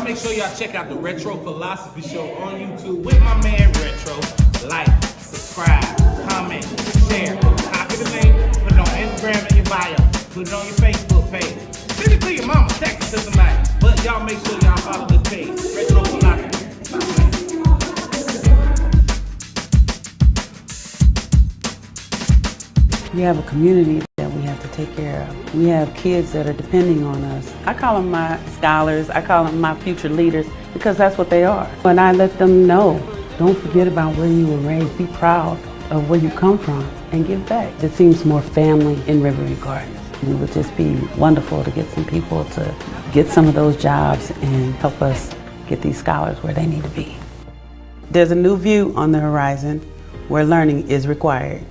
make sure y'all check out the Retro Philosophy Show on YouTube with my man Retro. Like, subscribe, comment, share, copy the link, put it on Instagram in your bio, put it on your Facebook page. Send it to your mama, text it to somebody. But y'all make sure y'all follow this page, Retro Philosophy. We have a community that we have to take care of. We have kids that are depending on us. I call them my scholars, I call them my future leaders, because that's what they are. And I let them know, don't forget about where you were raised. Be proud of where you come from and give back. It seems more family in Riverview Gardens. It would just be wonderful to get some people to get some of those jobs and help us get these scholars where they need to be. There's a new view on the horizon where learning is required.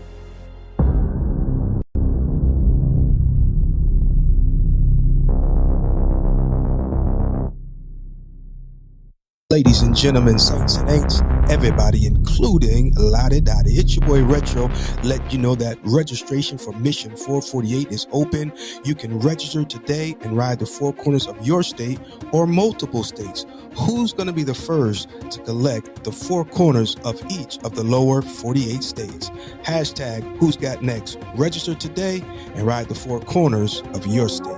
Ladies and gentlemen, saints and ain'ts, everybody, including Lottie Dottie. It's your boy Retro. Let you know that registration for Mission 448 is open. You can register today and ride the four corners of your state or multiple states. Who's going to be the first to collect the four corners of each of the lower 48 states? Hashtag Who's Got Next. Register today and ride the four corners of your state.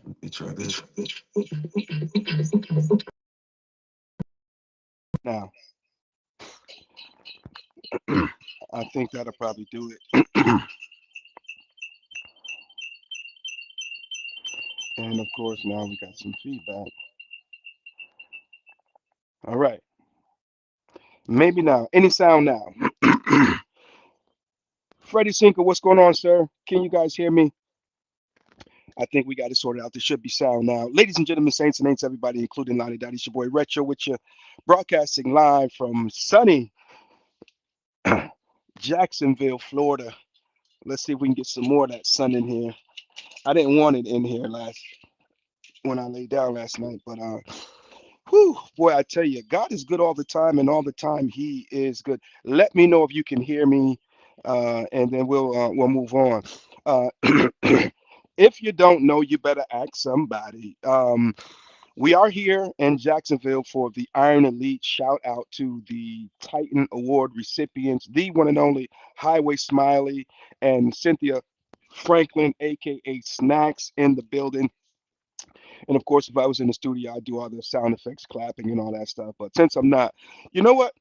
Let me try this. Now, I think that'll probably do it. And of course, now we got some feedback. All right. Maybe now. Any sound now? Freddie Sinker, what's going on, sir? Can you guys hear me? I think we got it sorted out. This should be sound now. Ladies and gentlemen, saints and ain'ts, everybody, including Lonnie Dottie, it's your boy Retro with you, broadcasting live from sunny Jacksonville, Florida. Let's see if we can get some more of that sun in here. I didn't want it in here last when I laid down last night, but whew, boy, I tell you, God is good all the time, and all the time He is good. Let me know if you can hear me, and then we'll move on. Uh, if you don't know, you better ask somebody. We are here in Jacksonville for the Iron Elite. Shout out to the Titan Award recipients, the one and only Highway Smiley and Cynthia Franklin, aka Snacks, in the building. And of course, if I was in the studio, I'd do all the sound effects, clapping, and all that stuff. But since I'm not, you know what?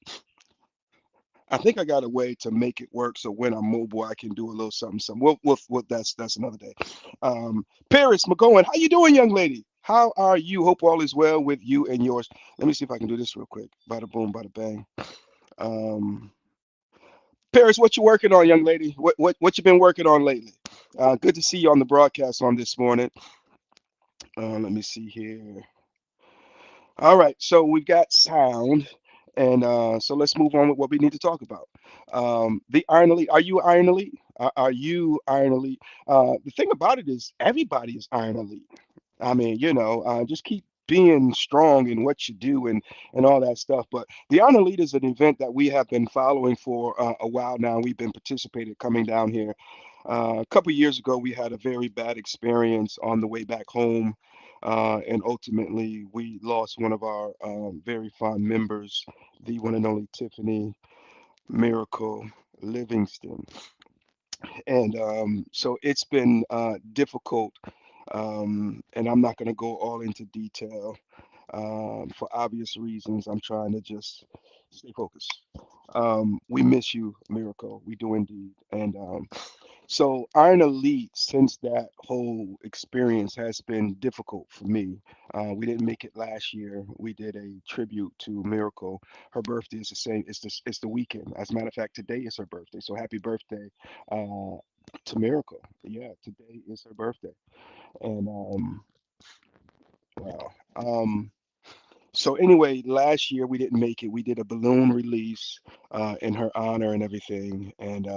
I think I got a way to make it work so when I'm mobile, I can do a little something, something. That's another day. Paris McGowan, how you doing, young lady? How are you? Hope all is well with you and yours. Let me see if I can do this real quick. Bada boom, bada bang. Um, Paris, what you working on, young lady? What you been working on lately? Good to see you on the broadcast on this morning. Let me see here. All right, so we've got sound, and so let's move on with what we need to talk about. The Iron Elite. Are you Iron Elite? Are you Iron Elite? The thing about it is, everybody is Iron Elite. I mean, just keep being strong in what you do and all that stuff. But the Honor Lead is an event that we have been following for a while now. We've been participating coming down here. A couple years ago, we had a very bad experience on the way back home. And ultimately, we lost one of our very fond members, the one and only Tiffany Miracle Livingston. And so it's been difficult, and I'm not going to go all into detail for obvious reasons. I'm trying to just stay focused. We miss you, Miracle. We do indeed. And so Iron Elite, since that whole experience has been difficult for me. We didn't make it last year. We did a tribute to Miracle. Her birthday is the same. It's the weekend. As a matter of fact, today is her birthday. So happy birthday uh, to Miracle. Yeah, today is her birthday. And wow. So anyway, last year we didn't make it. We did a balloon release in her honor and everything. And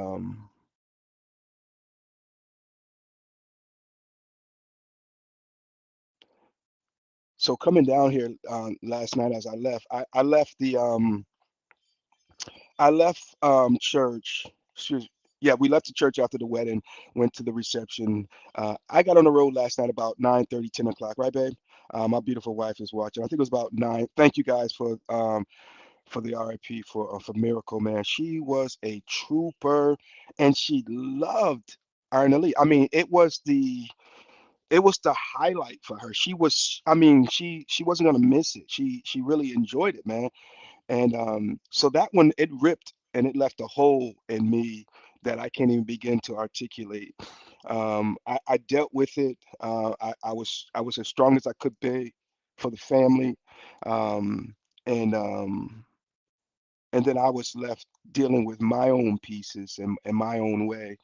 so coming down here last night as I left, I left church. Excuse, yeah, we left the church after the wedding, went to the reception. I got on the road last night about 9:30, 10 o'clock, right, babe? My beautiful wife is watching. I think it was about 9. Thank you guys for the RIP for Miracle, man. She was a trooper, and she loved Iron Elite. I mean, it was the highlight for her. She was, I mean, she wasn't gonna miss it. She really enjoyed it, man. And so that one, it ripped and it left a hole in me that I can't even begin to articulate. I dealt with it. I was as strong as I could be for the family, um, and then I was left dealing with my own pieces and my own way.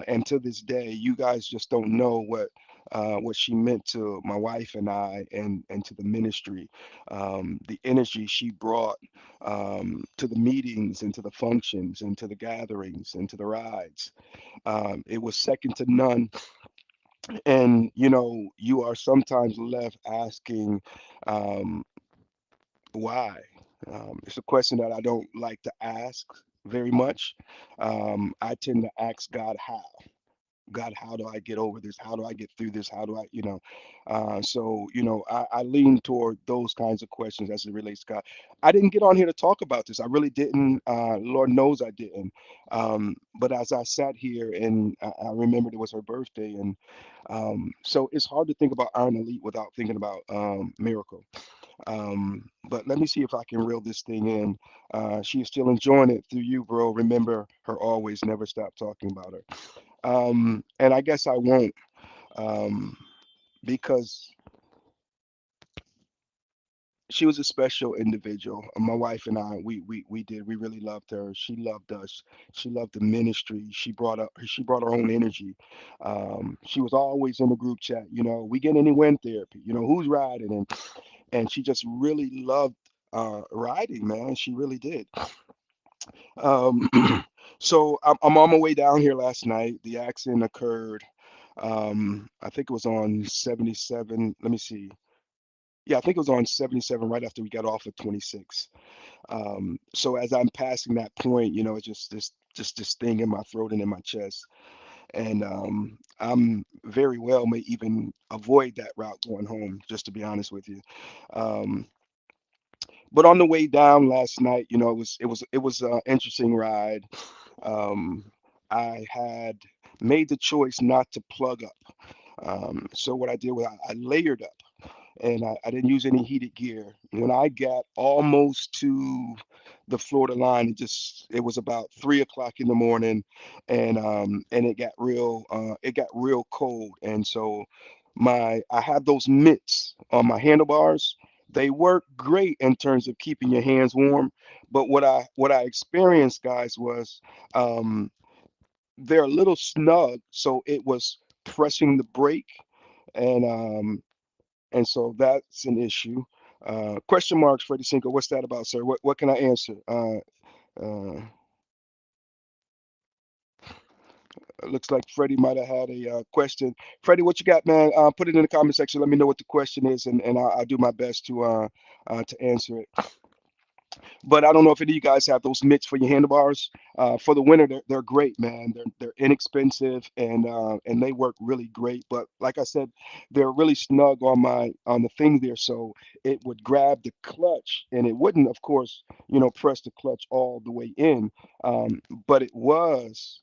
And to this day, you guys just don't know what she meant to my wife and I, and to the ministry. The energy she brought to the meetings and to the functions and to the gatherings and to the rides. It was second to none. And you are sometimes left asking, um, why? It's a question that I don't like to ask very much. I tend to ask God, how? God, how do I get over this? How do I get through this? How do I lean toward those kinds of questions as it relates to God. I didn't get on here to talk about this. I really didn't. Lord knows I didn't. But as I sat here and I remembered it was her birthday, and so it's hard to think about Iron Elite without thinking about Miracle. But let me see if I can reel this thing in. She is still enjoying it through you, bro. Remember her always, never stop talking about her. And I guess I won't, um, because she was a special individual. My wife and I, we really loved her. She loved us. She loved the ministry. She brought her own energy. She was always in the group chat. We get any wind therapy. Who's riding, and she just really loved riding, man. She really did. Um, so I'm on my way down here last night. The accident occurred. I think it was on 77. Let me see. Yeah, I think it was on 77 right after we got off of 26. So as I'm passing that point, it's just this thing in my throat and in my chest, and I'm very well may even avoid that route going home, just to be honest with you. Um, but on the way down last night, it was an interesting ride. Um, I had made the choice not to plug up. So what I did was I layered up, and I didn't use any heated gear. When I got almost to the Florida line, it was about 3 o'clock in the morning, and it got real cold, and so I have those mitts on my handlebars. They work great in terms of keeping your hands warm, but what I experienced, guys, was um, they're a little snug, so it was pressing the brake, and so that's an issue. Question marks, Freddie Cinco. What's that about, sir? What can I answer? Uh, looks like Freddie might have had a question. Freddie, what you got, man? Put it in the comment section. Let me know what the question is, and I'll do my best to answer it. But I don't know if any of you guys have those mitts for your handlebars. For the winter, they're great, man. They're inexpensive, and they work really great. But like I said, they're really snug on the thing there, so it would grab the clutch, and it wouldn't, of course, press the clutch all the way in, but it was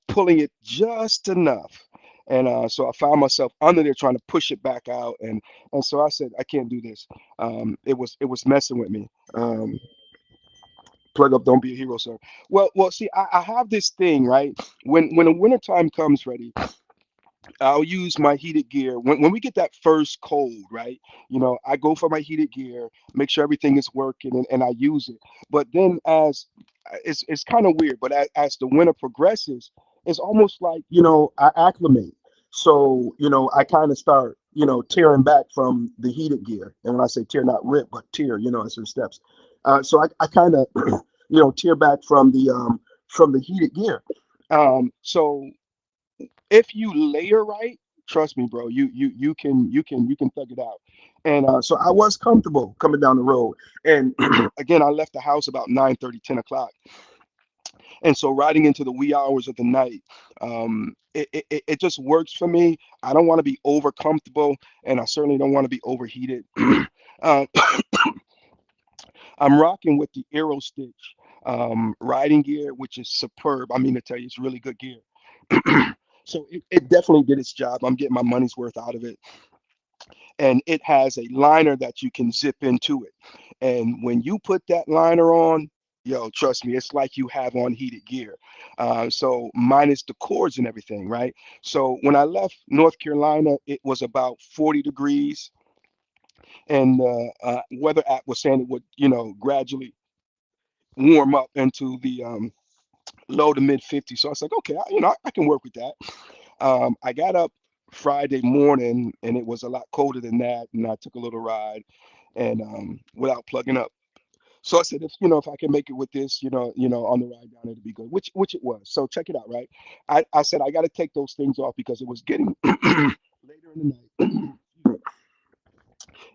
pulling it just enough. And so I found myself under there trying to push it back out, and so I said, I can't do this. It was messing with me. Plug up, don't be a hero, sir. Well, see, I have this thing, right? When the winter time comes, ready, I'll use my heated gear. When we get that first cold, right? I go for my heated gear, make sure everything is working, and I use it. But then it's kind of weird, but as the winter progresses, it's almost like, I acclimate. So, I kind of start, tearing back from the heated gear. And when I say tear, not rip, but tear, it's in steps. So I kind of, tear back from the heated gear. So if you layer right, trust me, bro, you can thug it out. And so I was comfortable coming down the road. And again, I left the house about 9:30, 10 o'clock. And so riding into the wee hours of the night, it just works for me. I don't want to be over comfortable, and I certainly don't want to be overheated. uh, I'm rocking with the Aero Stitch riding gear, which is superb. I mean to tell you, it's really good gear. So it definitely did its job. I'm getting my money's worth out of it. And it has a liner that you can zip into it. And when you put that liner on, yo, trust me, it's like you have on heated gear. So minus the cords and everything, right? So when I left North Carolina, it was about 40 degrees, and weather app was saying it would, gradually warm up into the low to mid 50s. So I was like, okay, I can work with that. I got up Friday morning, and it was a lot colder than that, and I took a little ride, and without plugging up. So I said, if I can make it with this, on the ride down, it'd be good. Which it was. So check it out, right? I said I got to take those things off because it was getting later in the night.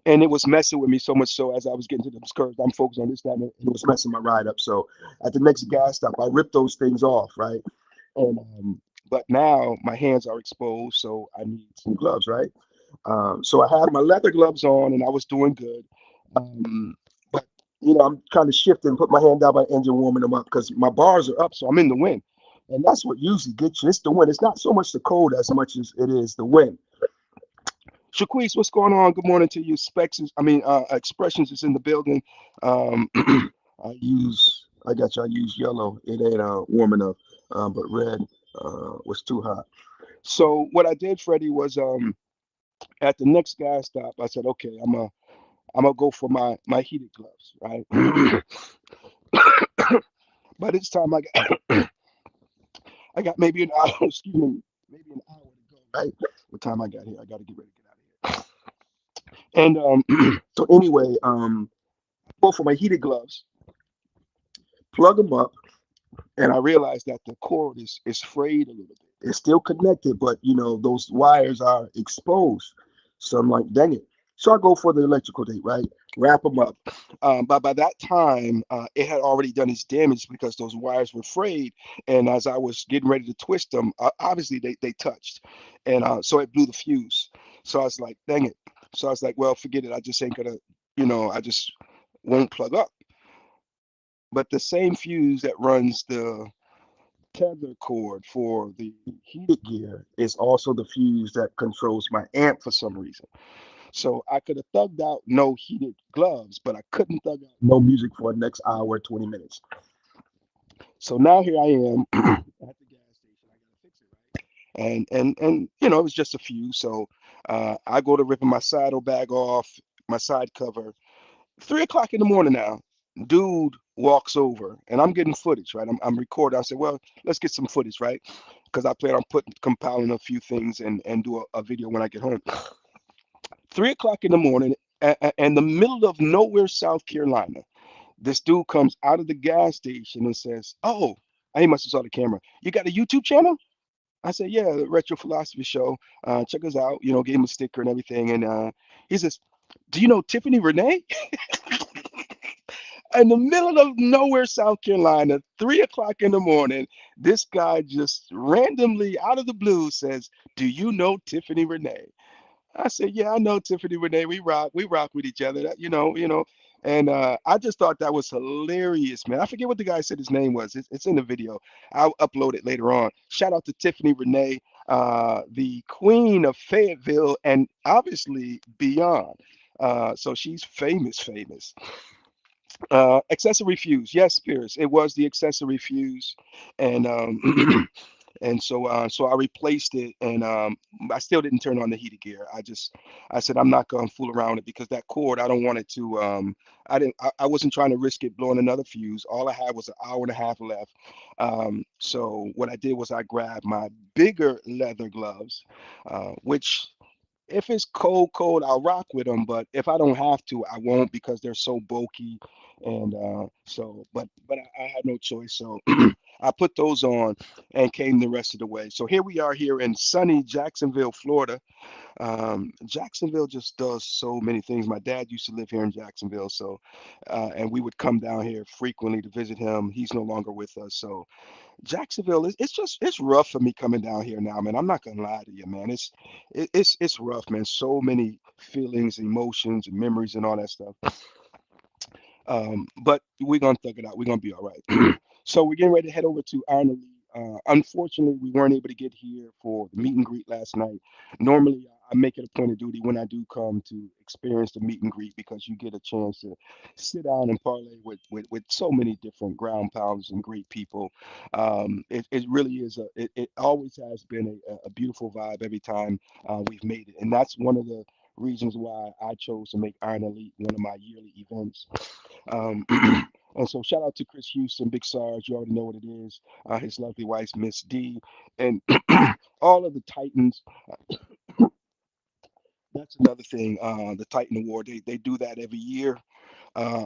And it was messing with me so much so as I was getting to those curves, I'm focused on this, that, and it was messing my ride up. So at the next gas stop, I ripped those things off, right? And but now my hands are exposed, so I need some gloves, right? So I had my leather gloves on, and I was doing good. But I'm kind of shifting, put my hand down my engine, warming them up because my bars are up, so I'm in the wind, and that's what usually gets you. It's the wind. It's not so much the cold as much as it is the wind. Shaquise, what's going on? Good morning to you. Expressions is in the building. I use yellow. It ain't warm enough, but red was too hot. So what I did, Freddie, was at the next gas stop, I said, okay, I'm gonna go for my heated gloves, right? By this time I got maybe an hour, excuse me, maybe an hour to go, right? What time I got here? I got to get ready to get out of here. And so anyway, go for my heated gloves, plug them up, and I realized that the cord is frayed a little bit. It's still connected, but those wires are exposed. So I'm like, dang it. So I go for the electrical tape, right? Wrap them up. But by that time, it had already done its damage because those wires were frayed. And as I was getting ready to twist them, obviously they touched, and so it blew the fuse. So I was like, dang it. So I was like, well, forget it. I just ain't gonna, I just won't plug up. But the same fuse that runs the tether cord for the heated gear is also the fuse that controls my amp for some reason. So I could have thugged out no heated gloves, but I couldn't thug out no music for the next hour, 20 minutes. So now here I am at the gas station. I gotta fix it, right? And it was just a fuse. So I go to ripping my saddlebag off, my side cover, 3 o'clock in the morning now. Dude walks over and I'm getting footage, right? I'm recording. I said, well, let's get some footage, right? Because I plan on compiling a few things and do a video when I get home. 3 o'clock in the morning, in the middle of nowhere, South Carolina. This dude comes out of the gas station and says, oh, he must have saw the camera. You got a YouTube channel? I said, yeah, the Retro Philosophy Show. Check us out. Gave him a sticker and everything. And he says, do you know Tiffany Renee? In the middle of nowhere, South Carolina, 3 o'clock in the morning, this guy just randomly out of the blue says, do you know Tiffany Renee? I said, yeah, I know Tiffany Renee. We rock with each other. And I just thought that was hilarious, man. I forget what the guy said his name was. It's in the video. I'll upload it later on. Shout out to Tiffany Renee, the queen of Fayetteville and obviously beyond. So she's famous, famous. Accessory fuse. Yes, Spears. It was the accessory fuse. And and so I replaced it, and I still didn't turn on the heated gear. I said I'm not gonna fool around with it because that cord I don't want it to. I wasn't trying to risk it blowing another fuse. All I had was an hour and a half left. So what I did was I grabbed my bigger leather gloves, which if it's cold, cold, I'll rock with them. But if I don't have to, I won't because they're so bulky. And but I had no choice. So I put those on and came the rest of the way. So here we are here in sunny Jacksonville, Florida. Jacksonville just does so many things. My dad used to live here in Jacksonville, so and we would come down here frequently to visit him. He's no longer with us, so Jacksonville is it's rough for me coming down here now, man. I'm not gonna lie to you, man. It's rough, man. So many feelings, emotions, and memories and all that stuff. But we're gonna thug it out. We're gonna be all right. So we're getting ready to head over to Iron Elite. Unfortunately, we weren't able to get here for the meet and greet last night. Normally, I make it a point of duty when I do come to experience the meet and greet because you get a chance to sit down and parlay with so many different ground pounds and great people. It really is it always has been a beautiful vibe every time we've made it, and that's one of the reasons why I chose to make Iron Elite one of my yearly events. Um, and so shout out to Chris Houston, Big Sarge. You already know what it is. His lovely wife, Miss D, and all of the Titans. That's another thing. The Titan Award. They do that every year,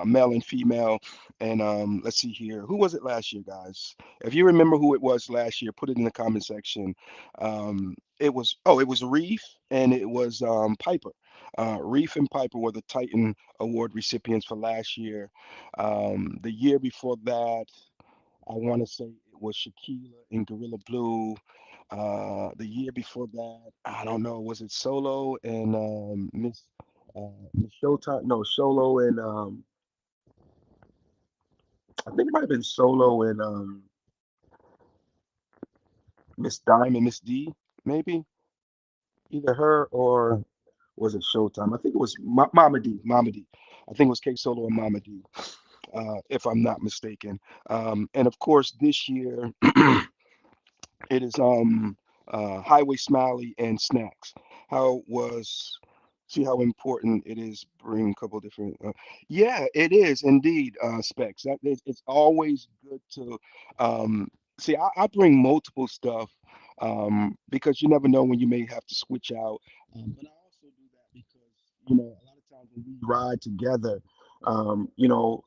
male and female. And let's see here. Who was it last year, guys? If you remember who it was last year, put it in the comment section. It was Reef and it was Piper. Reef and Piper were the Titan Award recipients for last year. The year before that, I want to say it was Shaquila and Gorilla Blue. The year before that, I don't know, was it Solo and Miss Showtime? No, Solo and I think it might have been Solo and Miss Diamond, Miss D, maybe either her or was it Showtime? I think it was Mama D, Mama D. I think it was K Solo and Mama D, if I'm not mistaken. And of course, this year it is Highway Smiley and Snacks. How was See how important it is. Bring a couple different. Yeah, it is indeed. Specs. It's always good to see. I bring multiple stuff because you never know when you may have to switch out. But I also do that because a lot of times when we ride together,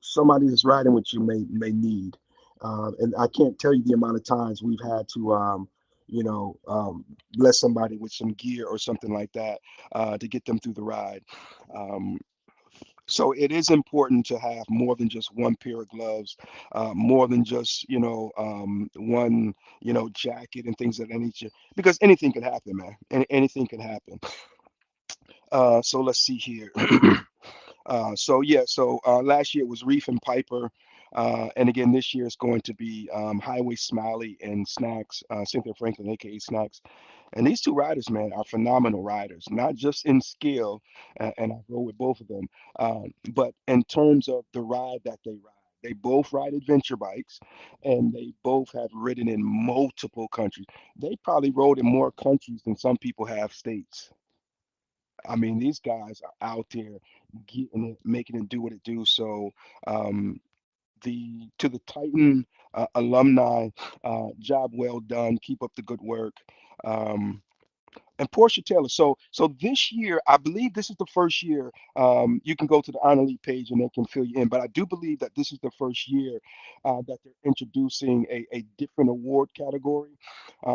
somebody that's riding with you may need. And I can't tell you the amount of times we've had to you know um, bless somebody with some gear or something like that to get them through the ride. Um, so it is important to have more than just one pair of gloves, more than just one jacket and things of that nature, because anything can happen, man. Anything can happen. So let's see here. Last year it was Reef and Piper, and again this year it's going to be Highway Smiley and Snacks, Cynthia Franklin, aka Snacks. And these two riders, man, are phenomenal riders, not just in skill, and I go with both of them, but in terms of the ride that they ride. They both ride adventure bikes, and they both have ridden in multiple countries. They probably rode in more countries than some people have states. I mean, these guys are out there getting it, making it do what it do. So, um, the to the Titan alumni, job well done. Keep up the good work. Um, and Portia Taylor. So this year, I believe this is the first year. You can go to the Honor Elite page and they can fill you in. But I do believe that this is the first year that they're introducing a different award category.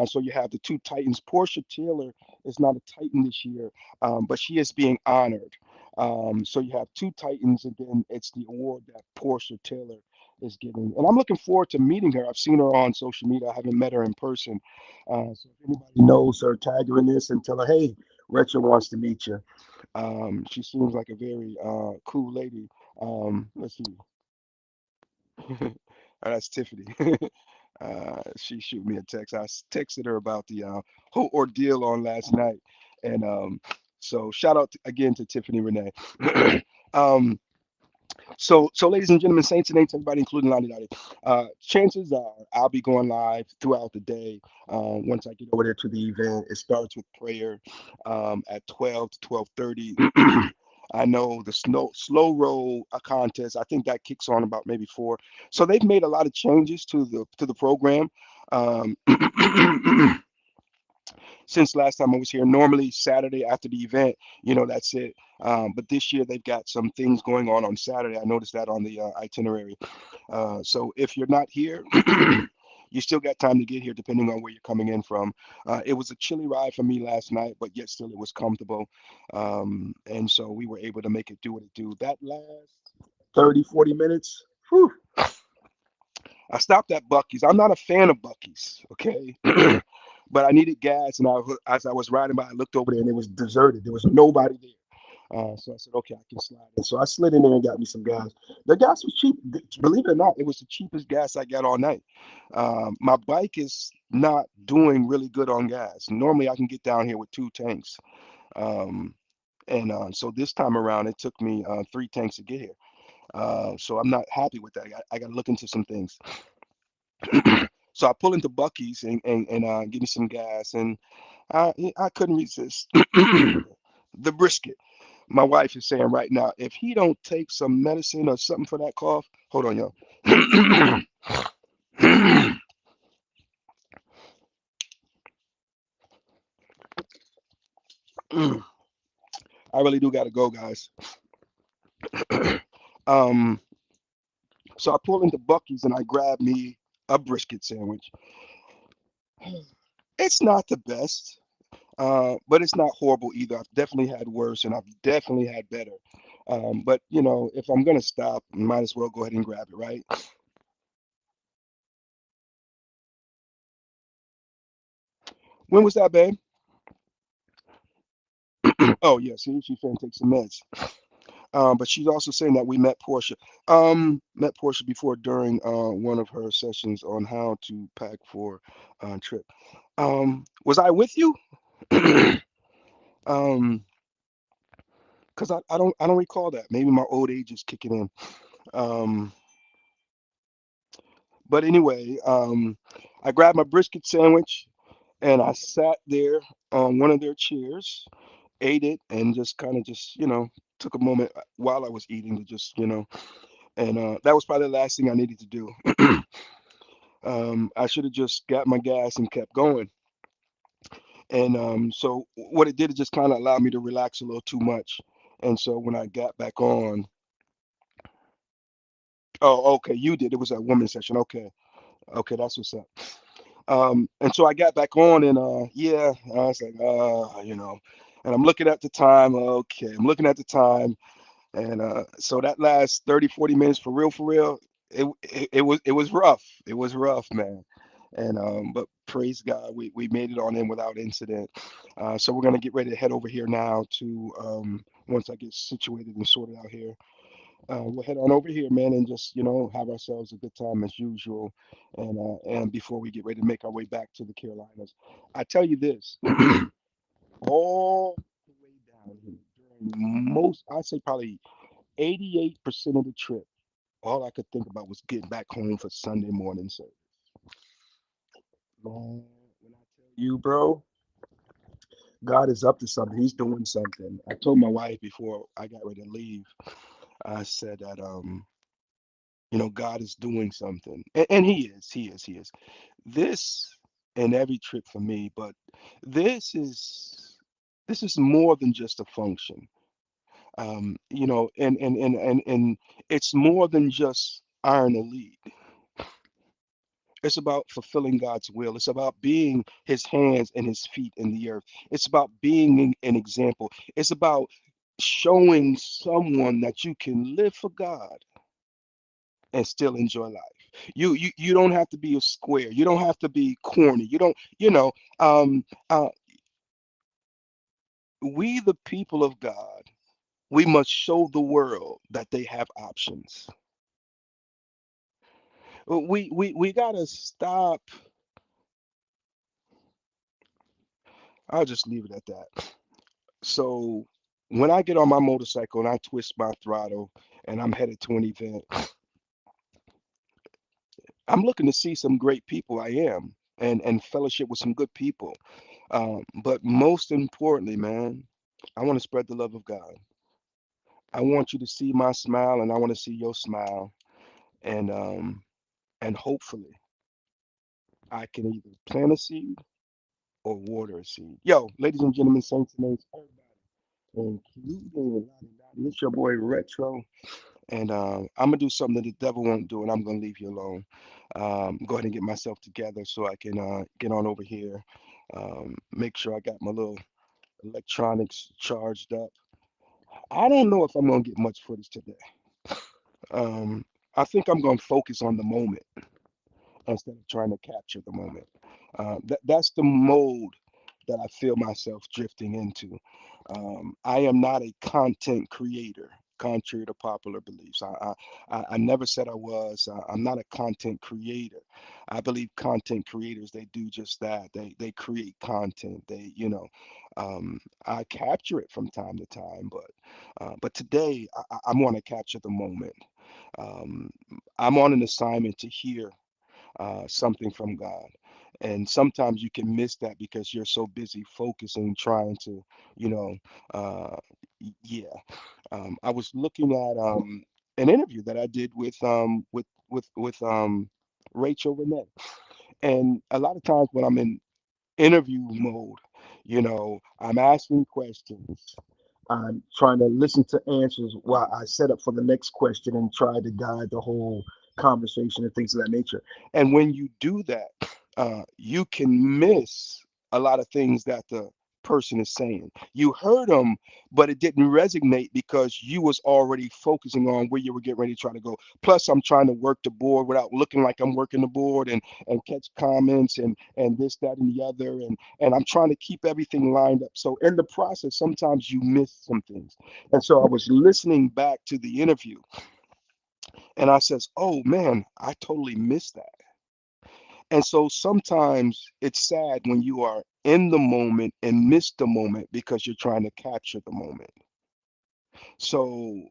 So you have the two Titans. Portia Taylor is not a Titan this year, but she is being honored. So you have two Titans, and then it's the award that Portia Taylor is getting. And I'm looking forward to meeting her. I've seen her on social media. I haven't met her in person. So if anybody knows her, tag her in this and tell her, hey, Retro wants to meet you. She seems like a very cool lady. Let's see. That's Tiffany. She shoot me a text. Texted her about the whole ordeal on last night. And so shout out again to Tiffany Renee. um, so, ladies and gentlemen, saints and ain'ts, everybody, including Lonnie Dottie, chances are I'll be going live throughout the day. Once I get over there to the event, it starts with prayer at 12 to 12:30. I know the slow roll contest. I think that kicks on about maybe 4. So they've made a lot of changes to the program. Um, since last time I was here. Normally Saturday after the event, that's it. But this year they've got some things going on Saturday. I noticed that on the itinerary. So if you're not here, you still got time to get here, depending on where you're coming in from. It was a chilly ride for me last night, but yet still it was comfortable. And so we were able to make it do what it do. That last 30, 40 minutes. Whew, I stopped at Bucky's. I'm not a fan of Bucky's, okay? But I needed gas, and as I was riding by, I looked over there, and it was deserted. There was nobody there. So I said, okay, I can slide in. So I slid in there and got me some gas. The gas was cheap. Believe it or not, it was the cheapest gas I got all night. My bike is not doing really good on gas. Normally, I can get down here with 2 tanks. Um, and so this time around, it took me 3 tanks to get here. So I'm not happy with that. I got to look into some things. So I pull into Bucky's and give me some gas, and I couldn't resist the brisket. My wife is saying right now, if he don't take some medicine or something for that cough, hold on, y'all. I really do gotta go, guys. um, so I pull into Bucky's and I grab me a brisket sandwich. It's not the best, but it's not horrible either. I've definitely had worse, and I've definitely had better. But if I'm gonna stop, might as well go ahead and grab it, right? When was that, babe? Oh yeah, see, she's trying to take some meds. But she's also saying that we met Portia. Met Portia before during one of her sessions on how to pack for trip. Was I with you? um, because I don't recall that. Maybe my old age is kicking in. Um, but anyway, I grabbed my brisket sandwich and I sat there on one of their chairs ate it and just kind of just, took a moment while I was eating to just, and that was probably the last thing I needed to do. I should have just got my gas and kept going. And so what it did is just kind of allowed me to relax a little too much. And so when I got back on, oh, okay, you did. It was a women's session. Okay, okay, that's what's up. And so I got back on, and yeah, I was like, and I'm looking at the time. Okay, I'm looking at the time, and so that last 30, 40 minutes for real, it was rough. It was rough, man. And but praise God, we made it on in without incident. So we're gonna get ready to head over here now to once I get situated and sorted out here. We'll head on over here, man, and just have ourselves a good time as usual. And before we get ready to make our way back to the Carolinas, I tell you this, all the way down here during most, I'd say probably 88% of the trip, all I could think about was getting back home for Sunday morning service. Man, when I tell you, bro, God is up to something. He's doing something. I told my wife before I got ready to leave, I said that God is doing something. And he is. This and every trip for me, but this is this is more than just a function. And it's more than just iron a lead. It's about fulfilling God's will. It's about being his hands and his feet in the earth. It's about being an example. It's about showing someone that you can live for God and still enjoy life. You don't have to be a square. You don't have to be corny. You don't, um uh we the people of God, we must show the world that they have options. We gotta stop. I'll just leave it at that. So when I get on my motorcycle and I twist my throttle and I'm headed to an event, I'm looking to see some great people. I am, and fellowship with some good people. But most importantly, man, I want to spread the love of God. I want you to see my smile, and I want to see your smile, and hopefully, I can either plant a seed or water a seed. Yo, ladies and gentlemen, saints and saints, everybody, including it's your boy Retro. And I'm gonna do something that the devil won't do, and I'm gonna leave you alone. Go ahead and get myself together so I can get on over here. Make sure I got my little electronics charged up. I don't know if I'm gonna get much footage today. Um, I think I'm gonna focus on the moment instead of trying to capture the moment. That's the mode that I feel myself drifting into. I am not a content creator, contrary to popular beliefs. I never said I was. I'm not a content creator. I believe content creators, they do just that. They create content. I capture it from time to time, but today I want to capture the moment. Um, I'm on an assignment to hear something from God. And sometimes you can miss that because you're so busy focusing, trying to, you know, uh, yeah. I was looking at an interview that I did with Rachel Renee, and a lot of times when I'm in interview mode, I'm asking questions. I'm trying to listen to answers while I set up for the next question and try to guide the whole conversation and things of that nature. And when you do that, you can miss a lot of things that the person is saying. You heard them, but it didn't resonate because you was already focusing on where you were getting ready to try to go. Plus, I'm trying to work the board without looking like I'm working the board and catch comments and this, that, and the other. And I'm trying to keep everything lined up. So in the process, sometimes you miss some things. And so I was listening back to the interview and I says, oh man, I totally missed that. And so sometimes it's sad when you are in the moment and miss the moment because you're trying to capture the moment. So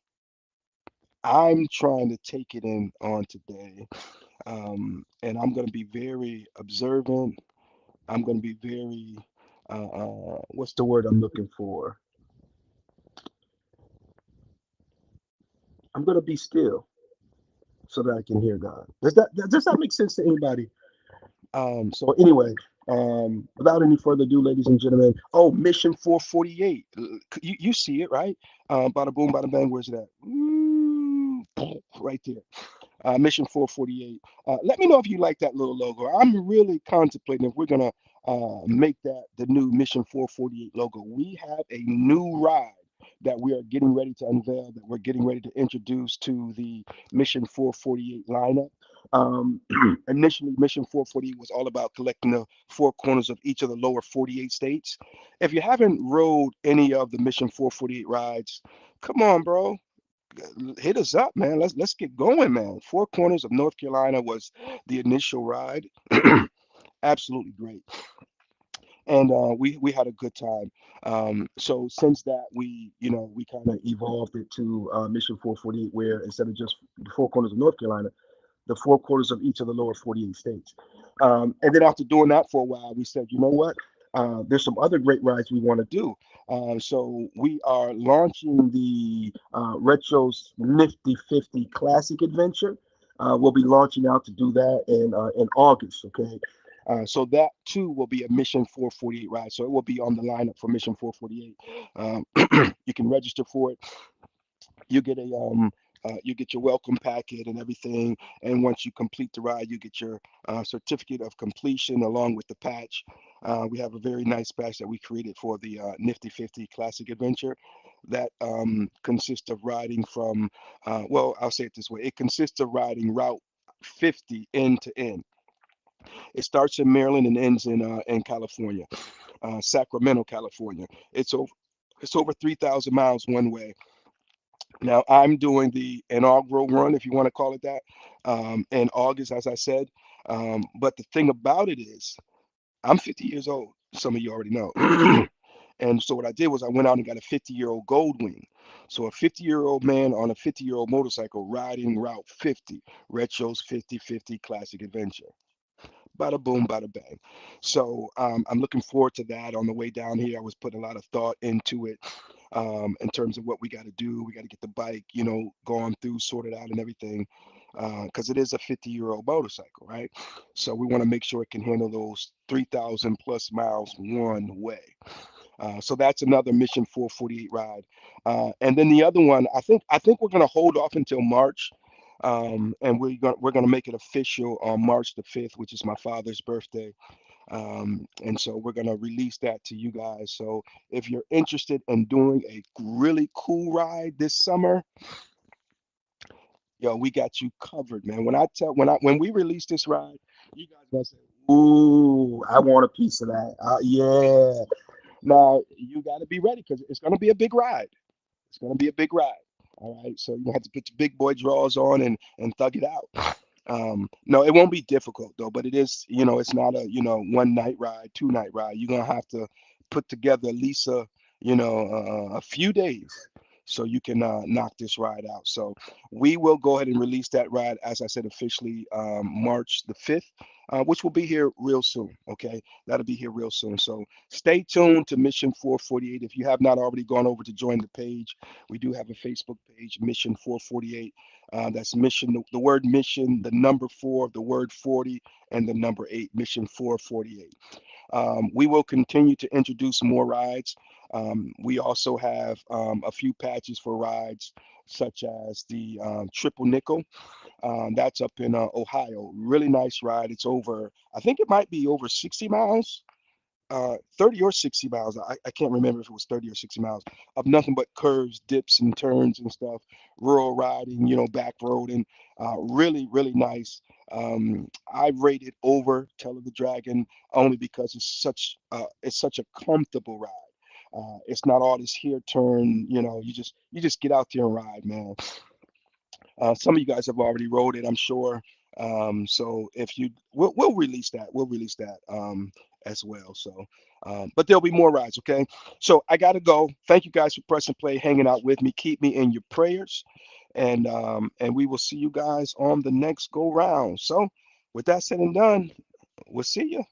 I'm trying to take it in on today. And I'm going to be very observant. I'm going to be very, what's the word I'm looking for? I'm gonna be still so that I can hear God. Does that make sense to anybody? So anyway, without any further ado, ladies and gentlemen, oh, Mission 448. You see it, right? Bada boom, bada bang. Where's that? Right there. Mission 448. Let me know if you like that little logo. I'm really contemplating if we're gonna make that the new Mission 448 logo. We have a new ride that we are getting ready to unveil, that we're getting ready to introduce to the Mission 448 lineup. Initially, Mission 448 was all about collecting the four corners of each of the lower 48 states. If you haven't rode any of the Mission 448 rides, come on, bro, hit us up, man. Let's get going, man. Four Corners of North Carolina was the initial ride. Absolutely great, and we had a good time. So since that, we kind of evolved it to Mission 448, where instead of just the Four Corners of North Carolina, the four quarters of each of the lower 48 states. And then after doing that for a while, we said, you know what? There's some other great rides we want to do. So we are launching the Retro's Nifty 50 Classic Adventure. We'll be launching out to do that in August. Okay. So that too will be a Mission 448 ride. So it will be on the lineup for Mission 448. You can register for it. You get you get your welcome packet and everything, and once you complete the ride, you get your certificate of completion along with the patch. We have a very nice patch that we created for the Nifty 50 Classic Adventure that consists of riding from, well, I'll say it this way: it consists of riding Route 50 end to end. It starts in Maryland and ends in California, Sacramento, California. It's over 3,000 miles one way. Now I'm doing the inaugural run, if you want to call it that, in August, as I said. But the thing about it is, I'm 50 years old. Some of you already know. And so what I did was I went out and got a 50-year-old gold wing. So a 50-year-old man on a 50-year-old motorcycle riding Route 50, Retro's 50/50 Classic Adventure. Bada boom, bada bang. So I'm looking forward to that. On the way down here, I was putting a lot of thought into it in terms of what we got to do. We got to get the bike, gone through, sorted out, and everything, because it is a 50-year-old motorcycle, right? So we want to make sure it can handle those 3,000 plus miles one way. So that's another Mission 448 ride. And then the other one, I think we're gonna hold off until March, and we're gonna make it official on March the 5th, which is my father's birthday. And so we're gonna release that to you guys. So if you're interested in doing a really cool ride this summer, yo, we got you covered, man. When we release this ride, you guys gonna say, "Ooh, I want a piece of that." Yeah. Now you got to be ready because it's going to be a big ride. It's going to be a big ride. All right. So you have to put your big boy drawers on and thug it out. No, it won't be difficult though, but it is, it's not a, one night ride, 2 night ride. You're going to have to put together at least a few days so you can knock this ride out. So we will go ahead and release that ride, as I said, officially March the 5th, which will be here real soon. Okay. That'll be here real soon. So stay tuned to Mission 448. If you have not already gone over to join the page, we do have a Facebook page, Mission 448. That's mission, the word mission, the number 4, the word 40, and the number 8, Mission 448. We will continue to introduce more rides. We also have a few patches for rides, such as the Triple Nickel. That's up in Ohio. Really nice ride. I think it might be over 60 miles, 30 or 60 miles. I can't remember if it was 30 or 60 miles of nothing but curves, dips, and turns and stuff. Rural riding, back road, and really, really nice. I rate it over Tell of the Dragon only because it's such a comfortable ride. It's not all this here turn, you just get out there and ride, man. Some of you guys have already wrote it, I'm sure. So if we'll release that. We'll release that as well. So, but there'll be more rides. Okay. So I gotta go. Thank you guys for pressing play, hanging out with me. Keep me in your prayers, and we will see you guys on the next go round. So, with that said and done, we'll see you.